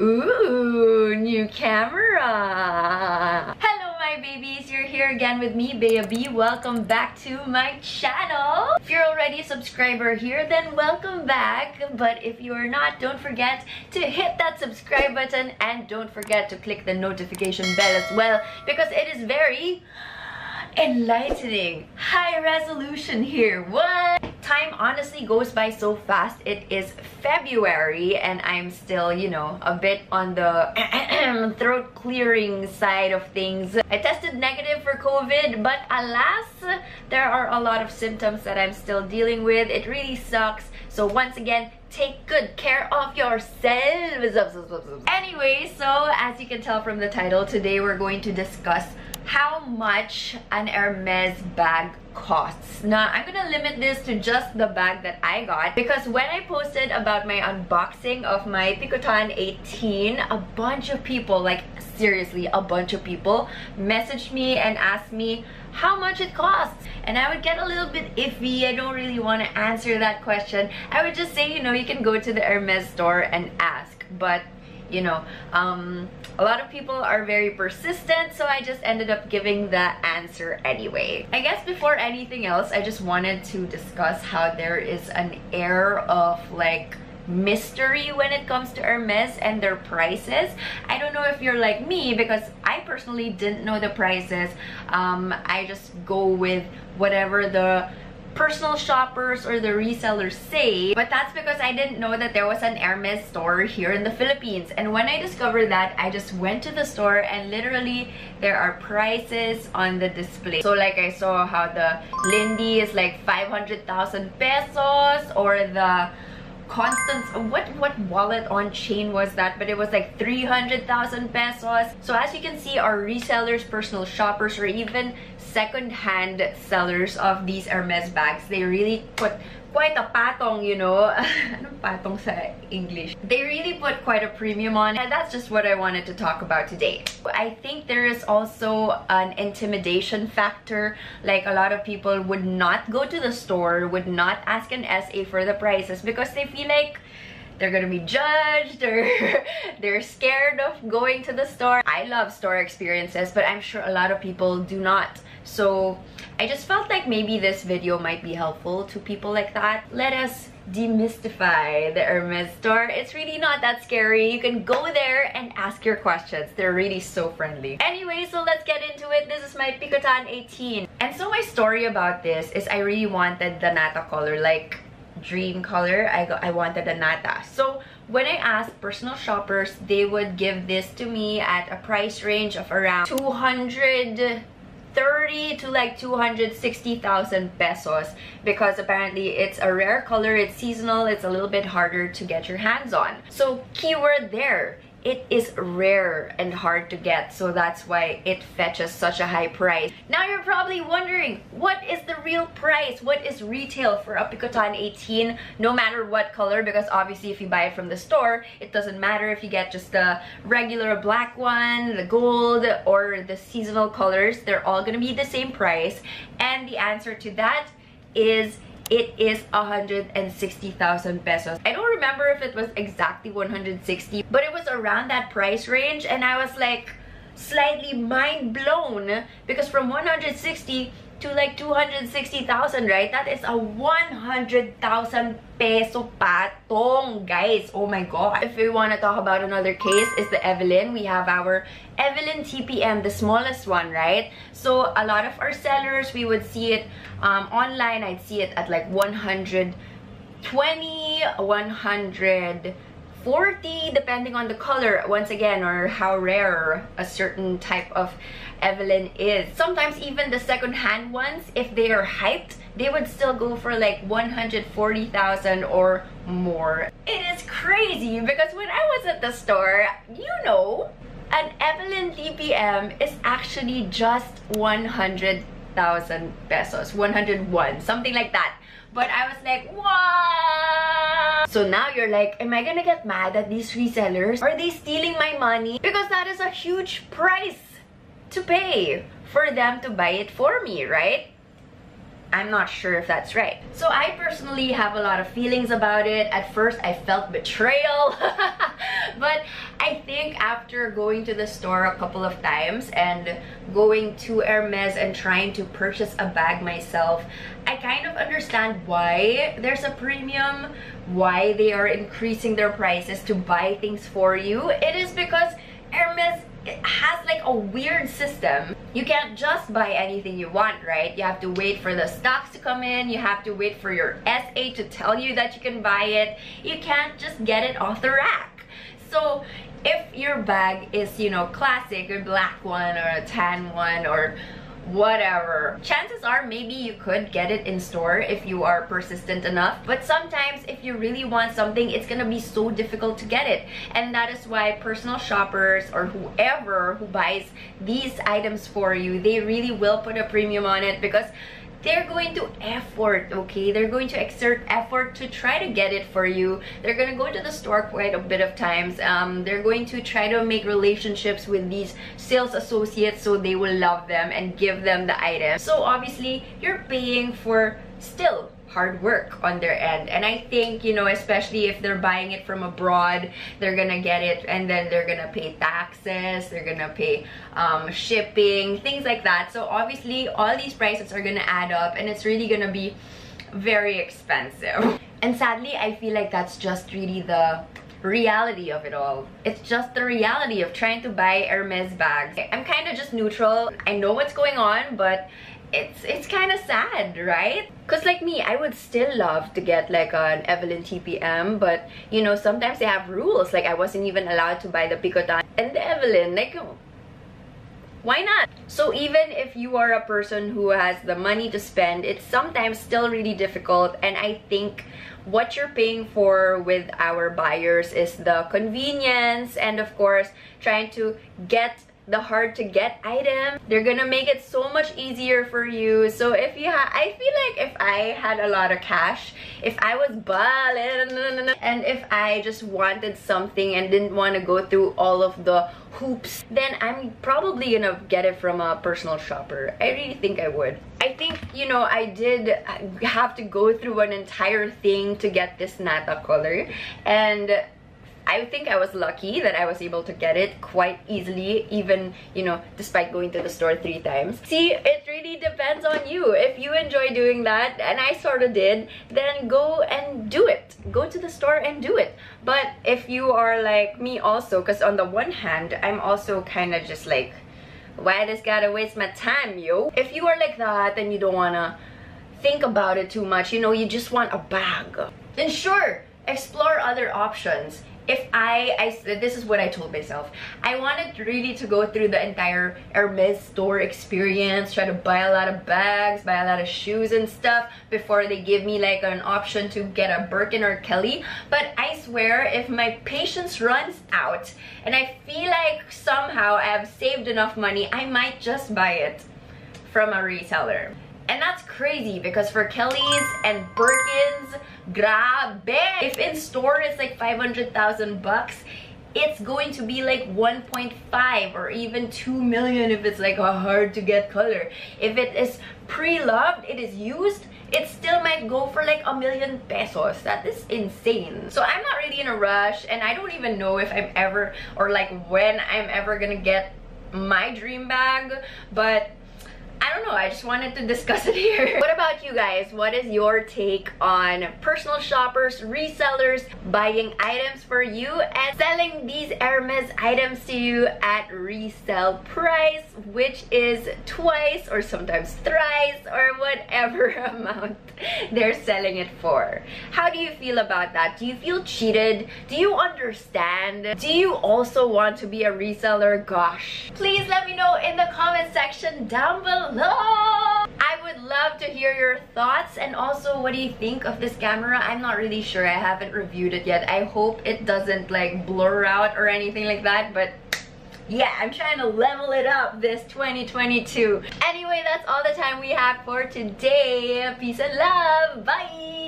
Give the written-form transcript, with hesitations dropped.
Ooh, new camera. Hello my babies, you're here again with me, Baby. Welcome back to my channel. If you're already a subscriber here, then welcome back. But if you are not, don't forget to hit that subscribe button and don't forget to click the notification bell as well, because it is very enlightening. High resolution here. What? Time honestly goes by so fast. It is February and I'm still, you know, a bit on the throat clearing side of things. I tested negative for COVID, but alas, there are a lot of symptoms that I'm still dealing with. It really sucks. So once again, take good care of yourselves. Anyway, so as you can tell from the title, today we're going to discuss how much an Hermes bag costs. Now, I'm gonna limit this to just the bag that I got, because when I posted about my unboxing of my Picotin 18, a bunch of people, like seriously, a bunch of people messaged me and asked me how much it costs. And I would get a little bit iffy. I don't really want to answer that question. I would just say, you know, you can go to the Hermes store and ask. But you know, a lot of people are very persistent, so I just ended up giving the answer anyway. I guess before anything else, I just wanted to discuss how there is an air of like mystery when it comes to Hermes and their prices. I don't know if you're like me, because I personally didn't know the prices. I just go with whatever the personal shoppers or the resellers say, but that's because I didn't know that there was an Hermes store here in the Philippines. And when I discovered that, I just went to the store and literally there are prices on the display. So like I saw how the Lindy is like 500,000 pesos, or the Constance, what wallet on chain was that, but it was like 300,000 pesos. So as you can see, our resellers, personal shoppers, or even second-hand sellers of these Hermes bags, they really put quite a patong, you know. Anong patong sa English? They really put quite a premium on, and that's just what I wanted to talk about today. I think there is also an intimidation factor. Like, a lot of people would not go to the store, would not ask an SA for the prices, because they feel like they're gonna be judged, or they're scared of going to the store. I love store experiences, but I'm sure a lot of people do not. So I just felt like maybe this video might be helpful to people like that. Let us demystify the Hermes store. It's really not that scary. You can go there and ask your questions. They're really so friendly. Anyway, so let's get into it. This is my Picotin 18. And so my story about this is I really wanted the nata color, like dream color. I wanted a nata. So when I asked personal shoppers, they would give this to me at a price range of around 230 to like 260,000 pesos, because apparently it's a rare color, it's seasonal, it's a little bit harder to get your hands on. So keyword there, it is rare and hard to get, so that's why it fetches such a high price. Now you're probably wondering, what is the real price? What is retail for a Picotin 18, no matter what color? Because obviously if you buy it from the store, it doesn't matter if you get just the regular black one, the gold, or the seasonal colors, they're all gonna be the same price. And the answer to that is it is 160,000 pesos. I don't remember if it was exactly 160, but it was around that price range, and I was like slightly mind blown, because from 160 to like 260,000, right? That is a 100,000 peso patong, guys. Oh my god. If we want to talk about another case, is the Evelyn. We have our Evelyn TPM, the smallest one, right? So a lot of our sellers, we would see it online. I'd see it at like 120, 140, depending on the color, once again, or how rare a certain type of Evelyn is. Sometimes even the second-hand ones, if they are hyped, they would still go for like 140,000 or more. It is crazy, because when I was at the store, you know, an Evelyn TPM is actually just 100,000 pesos, 101, something like that. But I was like, what? So now you're like, am I gonna get mad at these resellers? Are they stealing my money? Because that is a huge price to pay for them to buy it for me, right? I'm not sure if that's right. So I personally have a lot of feelings about it. At first, I felt betrayal. But I think after going to the store a couple of times and going to Hermes and trying to purchase a bag myself, I kind of understand why there's a premium, why they are increasing their prices to buy things for you. It is because Hermes, it has like a weird system. You can't just buy anything you want, right? You have to wait for the stocks to come in. You have to wait for your SA to tell you that you can buy it. You can't just get it off the rack. So if your bag is, you know, classic, a black one or a tan one or whatever, chances are maybe you could get it in store if you are persistent enough. But sometimes if you really want something, it's gonna be so difficult to get it. And that is why personal shoppers or whoever who buys these items for you, they really will put a premium on it, because they're going to effort, okay? They're going to exert effort to try to get it for you. They're gonna go to the store quite a bit of times. They're going to try to make relationships with these sales associates so they will love them and give them the item. So obviously, you're paying for still hard work on their end. And I think, you know, especially if they're buying it from abroad, they're gonna get it and then they're gonna pay taxes, they're gonna pay shipping, things like that. So obviously all these prices are gonna add up and it's really gonna be very expensive. And sadly, I feel like that's just really the reality of it all. It's just the reality of trying to buy Hermes bags. I'm kind of just neutral. I know what's going on, but it's kind of sad, right? Because like me, I would still love to get like an Evelyn TPM, but you know, sometimes they have rules. Like I wasn't even allowed to buy the Picotin and the Evelyn. Like, why not? So even if you are a person who has the money to spend, it's sometimes still really difficult. And I think what you're paying for with our buyers is the convenience and of course trying to get the hard to get item. They're gonna make it so much easier for you. So if you I feel like if I had a lot of cash, if I was balling and if I just wanted something and didn't want to go through all of the hoops, then I'm probably gonna get it from a personal shopper. I really think I would. I think, you know, I did have to go through an entire thing to get this Nata color, and I think I was lucky that I was able to get it quite easily, even, you know, despite going to the store 3 times. See, it really depends on you. If you enjoy doing that, and I sort of did, then go and do it. Go to the store and do it. But if you are like me also, because on the one hand, I'm also kind of just like, why I just gotta waste my time, yo? If you are like that, then you don't wanna think about it too much, you know, you just want a bag, then sure, explore other options. If this is what I told myself, I wanted really to go through the entire Hermes store experience, try to buy a lot of bags, buy a lot of shoes and stuff before they give me like an option to get a Birkin or Kelly. But I swear, if my patience runs out and I feel like somehow I have saved enough money, I might just buy it from a reseller. And that's crazy because for Kellys and Birkins, grabe! If in store it's like 500,000 bucks, it's going to be like 1.5 or even 2 million if it's like a hard to get color. If it is pre-loved, it is used, it still might go for like 1,000,000 pesos. That is insane. So I'm not really in a rush, and I don't even know if I'm ever, or like when I'm ever gonna get my dream bag, but I don't know, I just wanted to discuss it here. What about you guys? What is your take on personal shoppers, resellers, buying items for you and selling these Hermes items to you at resale price, which is twice or sometimes thrice or whatever amount they're selling it for? How do you feel about that? Do you feel cheated? Do you understand? Do you also want to be a reseller? Gosh, please let me know in the comment section down below. I would love to hear your thoughts, and also what do you think of this camera? I'm not really sure. I haven't reviewed it yet. I hope it doesn't like blur out or anything like that, but yeah, I'm trying to level it up this 2022. Anyway, that's all the time we have for today. Peace and love. Bye!